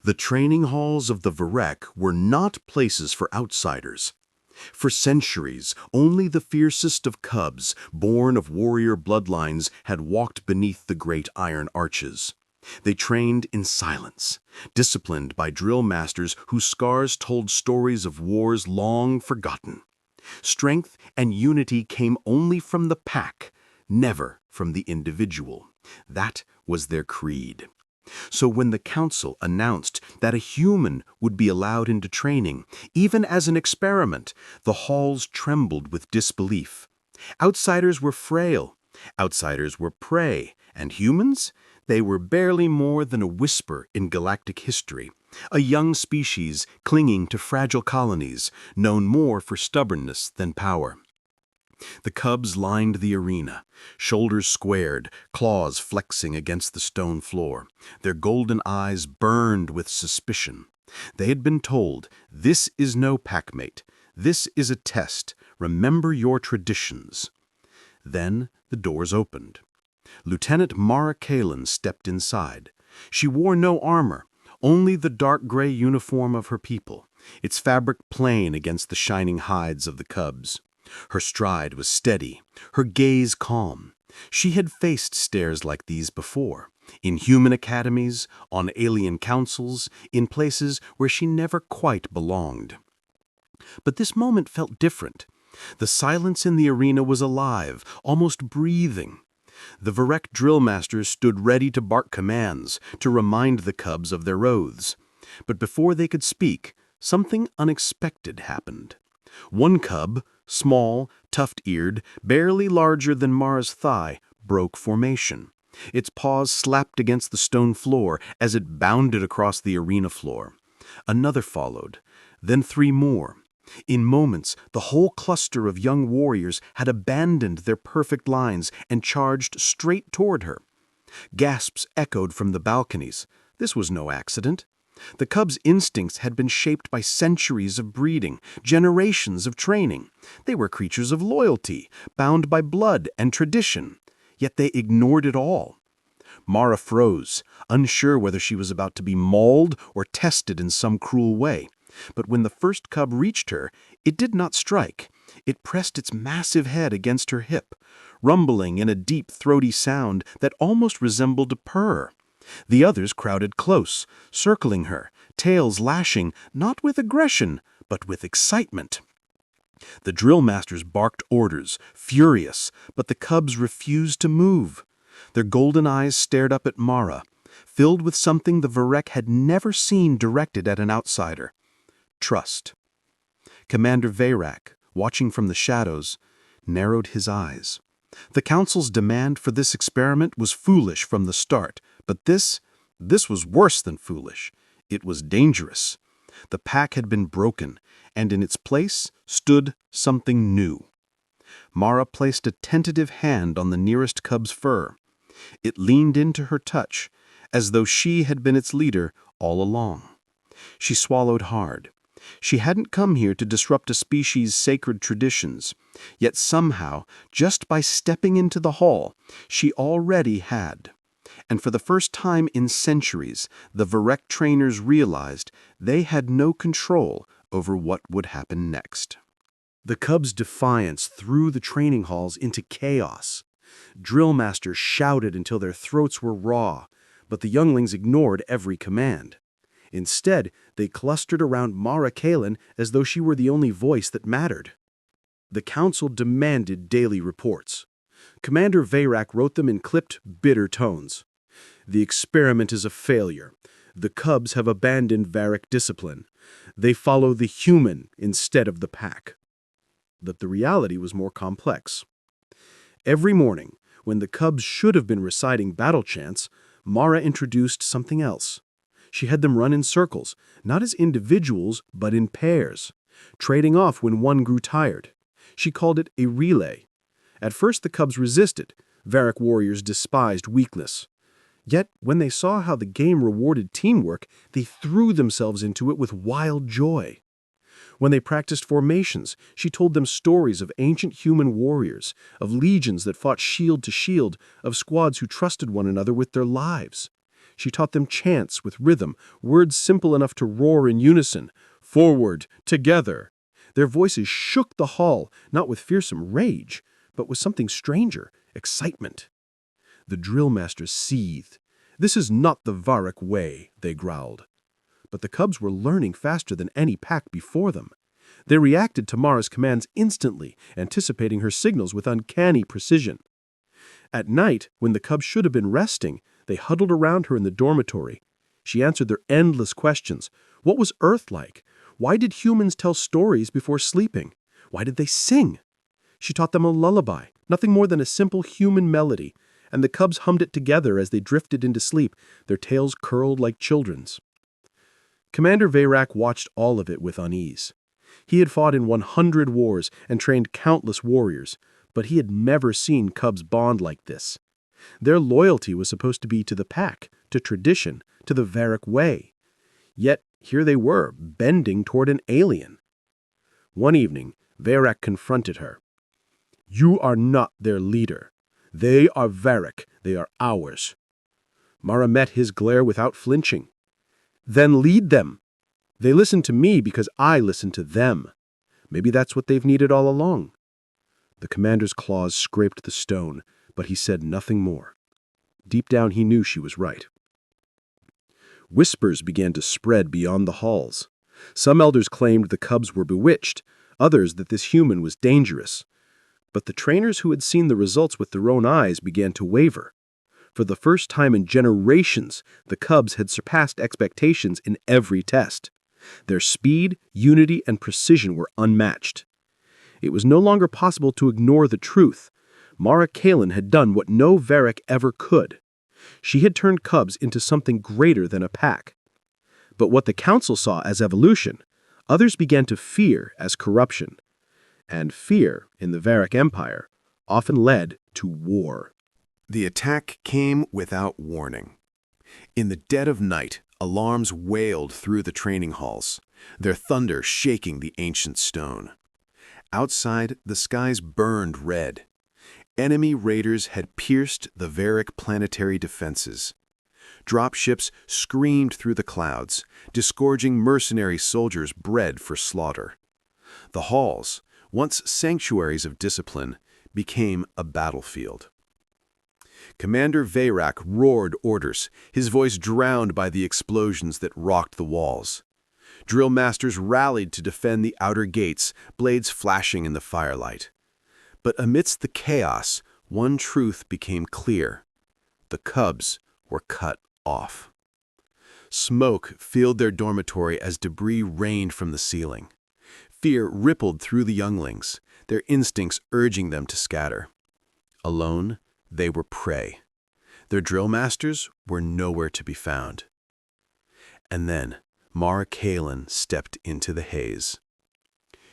The training halls of the Varek were not places for outsiders. For centuries, only the fiercest of cubs, born of warrior bloodlines, had walked beneath the great iron arches. They trained in silence, disciplined by drill masters whose scars told stories of wars long forgotten. Strength and unity came only from the pack, never from the individual. That was their creed. So when the council announced that a human would be allowed into training, even as an experiment, the halls trembled with disbelief. Outsiders were frail, outsiders were prey, and humans? They were barely more than a whisper in galactic history, a young species clinging to fragile colonies, known more for stubbornness than power. The cubs lined the arena, shoulders squared, claws flexing against the stone floor. Their golden eyes burned with suspicion. They had been told, "This is no packmate. This is a test. Remember your traditions." Then the doors opened. Lieutenant Mara Kalin stepped inside. She wore no armor, only the dark gray uniform of her people, its fabric plain against the shining hides of the cubs. Her stride was steady, her gaze calm. She had faced stares like these before, in human academies, on alien councils, in places where she never quite belonged. But this moment felt different. The silence in the arena was alive, almost breathing. The Varek drill masters stood ready to bark commands, to remind the cubs of their oaths. But before they could speak, something unexpected happened. One cub, small, tuft-eared, barely larger than Mara's thigh, broke formation. Its paws slapped against the stone floor as it bounded across the arena floor. Another followed, then 3 more. In moments, the whole cluster of young warriors had abandoned their perfect lines and charged straight toward her. Gasps echoed from the balconies. This was no accident. The cubs' instincts had been shaped by centuries of breeding, generations of training. They were creatures of loyalty, bound by blood and tradition. Yet they ignored it all. Mara froze, unsure whether she was about to be mauled or tested in some cruel way. But when the first cub reached her, it did not strike. It pressed its massive head against her hip, rumbling in a deep, throaty sound that almost resembled a purr. The others crowded close, circling her, tails lashing, not with aggression, but with excitement. The drill masters barked orders, furious, but the cubs refused to move. Their golden eyes stared up at Mara, filled with something the Varek had never seen directed at an outsider: trust. Commander Veyrak, watching from the shadows, narrowed his eyes. The Council's demand for this experiment was foolish from the start, but this was worse than foolish. It was dangerous. The pack had been broken, and in its place stood something new. Mara placed a tentative hand on the nearest cub's fur. It leaned into her touch, as though she had been its leader all along. She swallowed hard. She hadn't come here to disrupt a species' sacred traditions, yet somehow, just by stepping into the hall, she already had. And for the first time in centuries, the Varek trainers realized they had no control over what would happen next. The cubs' defiance threw the training halls into chaos. Drill masters shouted until their throats were raw, but the younglings ignored every command. Instead, they clustered around Mara Kalin as though she were the only voice that mattered. The council demanded daily reports. Commander Veyrak wrote them in clipped, bitter tones. "The experiment is a failure. The cubs have abandoned Varek discipline. They follow the human instead of the pack." But the reality was more complex. Every morning, when the cubs should have been reciting battle chants, Mara introduced something else. She had them run in circles, not as individuals, but in pairs, trading off when one grew tired. She called it a relay. At first the cubs resisted. Varek warriors despised weakness. Yet, when they saw how the game rewarded teamwork, they threw themselves into it with wild joy. When they practiced formations, she told them stories of ancient human warriors, of legions that fought shield to shield, of squads who trusted one another with their lives. She taught them chants with rhythm, words simple enough to roar in unison. Forward, together. Their voices shook the hall, not with fearsome rage, but with something stranger, excitement. The drill masters seethed. This is not the Varric way, they growled. But the cubs were learning faster than any pack before them. They reacted to Mara's commands instantly, anticipating her signals with uncanny precision. At night, when the cubs should have been resting, they huddled around her in the dormitory. She answered their endless questions. What was Earth like? Why did humans tell stories before sleeping? Why did they sing? She taught them a lullaby, nothing more than a simple human melody, and the cubs hummed it together as they drifted into sleep, their tails curled like children's. Commander Veyrak watched all of it with unease. He had fought in 100 wars and trained countless warriors, but he had never seen cubs bond like this. Their loyalty was supposed to be to the pack, to tradition, to the Varric way. Yet here they were, bending toward an alien. One evening, Veyrak confronted her. "You are not their leader. They are Varric. They are ours." Mara met his glare without flinching. "Then lead them. They listen to me because I listen to them. Maybe that's what they've needed all along." The commander's claws scraped the stone, but he said nothing more. Deep down he knew she was right. Whispers began to spread beyond the halls. Some elders claimed the cubs were bewitched, others that this human was dangerous. But the trainers who had seen the results with their own eyes began to waver. For the first time in generations, the cubs had surpassed expectations in every test. Their speed, unity, and precision were unmatched. It was no longer possible to ignore the truth. Mara Kalen had done what no Varric ever could. She had turned cubs into something greater than a pack. But what the council saw as evolution, others began to fear as corruption. And fear, in the Varric Empire, often led to war. The attack came without warning. In the dead of night, alarms wailed through the training halls, their thunder shaking the ancient stone. Outside, the skies burned red. Enemy raiders had pierced the Varric planetary defenses. Dropships screamed through the clouds, disgorging mercenary soldiers bred for slaughter. The halls, once sanctuaries of discipline, became a battlefield. Commander Veyrak roared orders, his voice drowned by the explosions that rocked the walls. Drill masters rallied to defend the outer gates, blades flashing in the firelight. But amidst the chaos, one truth became clear. The cubs were cut off. Smoke filled their dormitory as debris rained from the ceiling. Fear rippled through the younglings, their instincts urging them to scatter. Alone, they were prey. Their drill masters were nowhere to be found. And then, Mara Kalen stepped into the haze.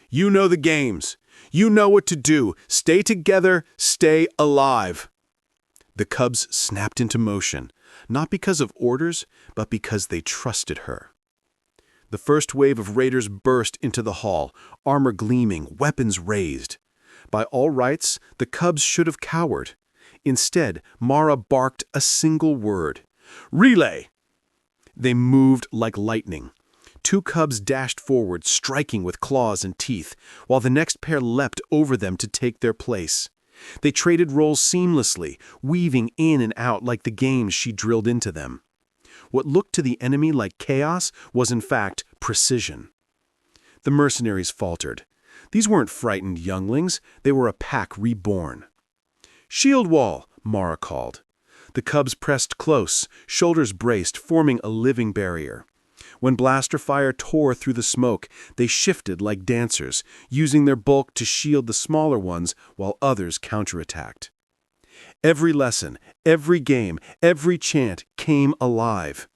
"You know the games. You know what to do. Stay together, stay alive." The cubs snapped into motion, not because of orders, but because they trusted her. The first wave of raiders burst into the hall, armor gleaming, weapons raised. By all rights, the cubs should have cowered. Instead, Mara barked a single word. "Relay!" They moved like lightning. 2 cubs dashed forward, striking with claws and teeth, while the next pair leapt over them to take their place. They traded roles seamlessly, weaving in and out like the games she drilled into them. What looked to the enemy like chaos was in fact precision. The mercenaries faltered. These weren't frightened younglings, they were a pack reborn. "Shield wall," Mara called. The cubs pressed close, shoulders braced, forming a living barrier. When blaster fire tore through the smoke, they shifted like dancers, using their bulk to shield the smaller ones while others counterattacked. Every lesson, every game, every chant came alive.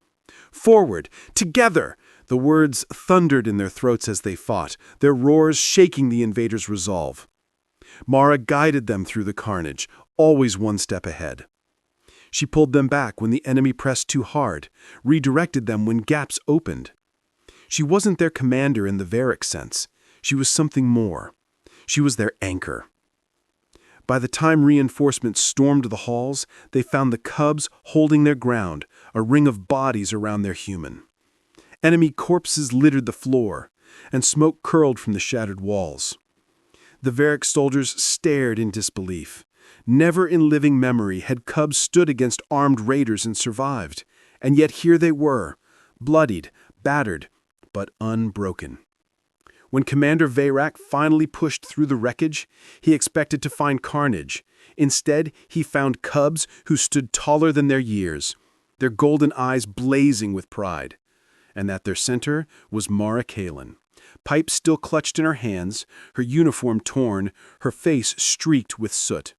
"Forward! Together!" The words thundered in their throats as they fought, their roars shaking the invaders' resolve. Mara guided them through the carnage, always one step ahead. She pulled them back when the enemy pressed too hard, redirected them when gaps opened. She wasn't their commander in the Varric sense. She was something more. She was their anchor. By the time reinforcements stormed the halls, they found the cubs holding their ground, a ring of bodies around their human. Enemy corpses littered the floor, and smoke curled from the shattered walls. The Varric soldiers stared in disbelief. Never in living memory had cubs stood against armed raiders and survived, and yet here they were, bloodied, battered, but unbroken. When Commander Varric finally pushed through the wreckage, he expected to find carnage. Instead, he found cubs who stood taller than their years, their golden eyes blazing with pride. And at their center was Mara Kalen, pipe still clutched in her hands, her uniform torn, her face streaked with soot.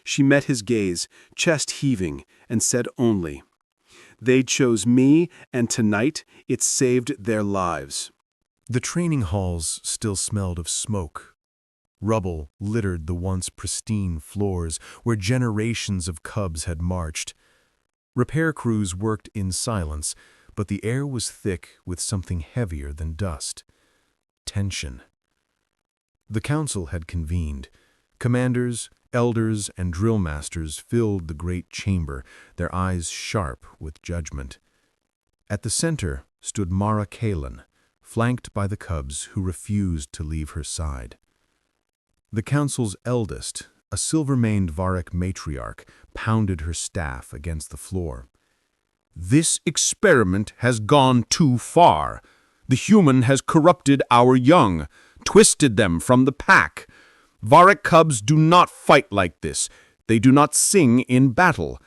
She met his gaze, chest heaving, and said only, "They chose me, and tonight it saved their lives." The training halls still smelled of smoke. Rubble littered the once pristine floors where generations of cubs had marched. Repair crews worked in silence, but the air was thick with something heavier than dust. Tension. The council had convened. Commanders, elders, and drill masters filled the great chamber, their eyes sharp with judgment. At the center stood Mara Kalen, flanked by the cubs who refused to leave her side. The council's eldest, a silver-maned Varric matriarch, pounded her staff against the floor. "This experiment has gone too far. The human has corrupted our young, twisted them from the pack. Varric cubs do not fight like this. They do not sing in battle.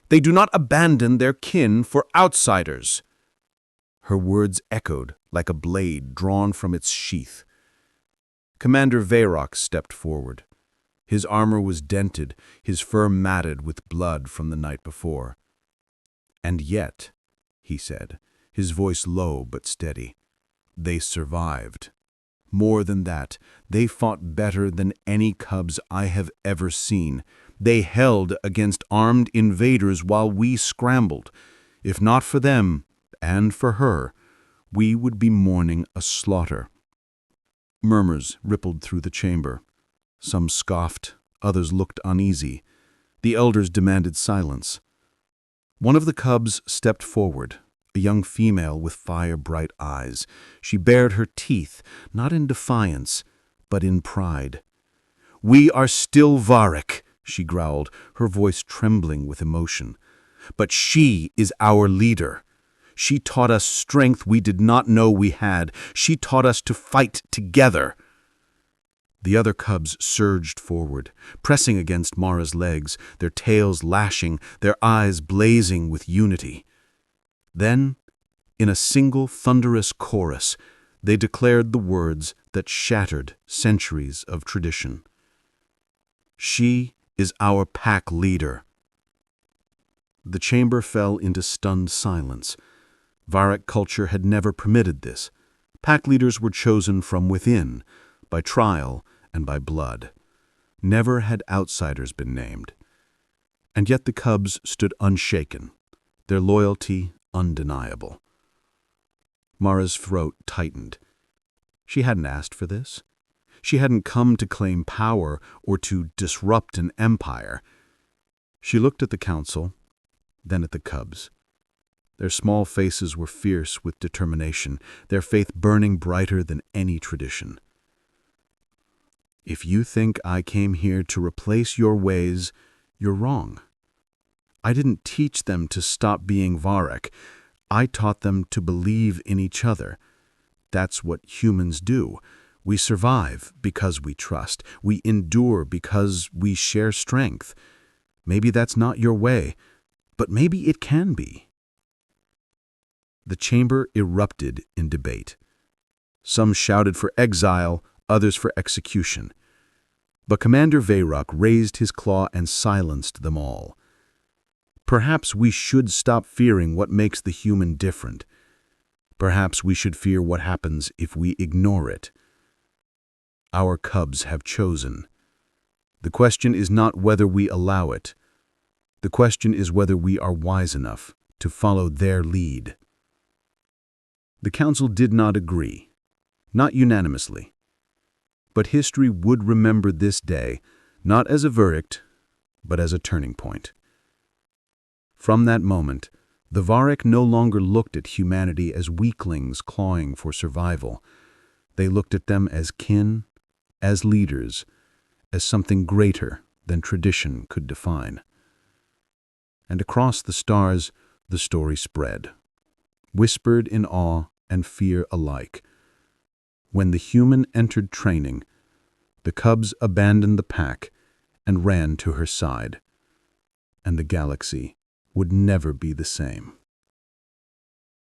They do not abandon their kin for outsiders." Her words echoed like a blade drawn from its sheath. Commander Varric stepped forward. His armor was dented, his fur matted with blood from the night before. "And yet," he said, his voice low but steady, "they survived. More than that, they fought better than any cubs I have ever seen. They held against armed invaders while we scrambled. If not for them, and for her, we would be mourning a slaughter." Murmurs rippled through the chamber. Some scoffed, others looked uneasy. The elders demanded silence. One of the cubs stepped forward, a young female with fire-bright eyes. She bared her teeth, not in defiance, but in pride. "We are still Varric," she growled, her voice trembling with emotion. "But she is our leader. She taught us strength we did not know we had. She taught us to fight together." The other cubs surged forward, pressing against Mara's legs, their tails lashing, their eyes blazing with unity. Then, in a single thunderous chorus, they declared the words that shattered centuries of tradition. "She is our pack leader." The chamber fell into stunned silence. Varric culture had never permitted this. Pack leaders were chosen from within, by trial and by blood. Never had outsiders been named. And yet the cubs stood unshaken, their loyalty undeniable. Mara's throat tightened. She hadn't asked for this. She hadn't come to claim power or to disrupt an empire. She looked at the council, then at the cubs. Their small faces were fierce with determination, their faith burning brighter than any tradition. "If you think I came here to replace your ways, you're wrong. I didn't teach them to stop being Varric. I taught them to believe in each other. That's what humans do. We survive because we trust. We endure because we share strength. Maybe that's not your way, but maybe it can be." The chamber erupted in debate. Some shouted for exile, others for execution. But Commander Varric raised his claw and silenced them all. "Perhaps we should stop fearing what makes the human different. Perhaps we should fear what happens if we ignore it. Our cubs have chosen. The question is not whether we allow it. The question is whether we are wise enough to follow their lead." The council did not agree, not unanimously. But history would remember this day, not as a verdict, but as a turning point. From that moment, The Varek no longer looked at humanity as weaklings clawing for survival. They looked at them as kin, as leaders, as something greater than tradition could define. And across the stars, the story spread, whispered in awe and fear alike. When the human entered training, the cubs abandoned the pack and ran to her side, and the galaxy would never be the same.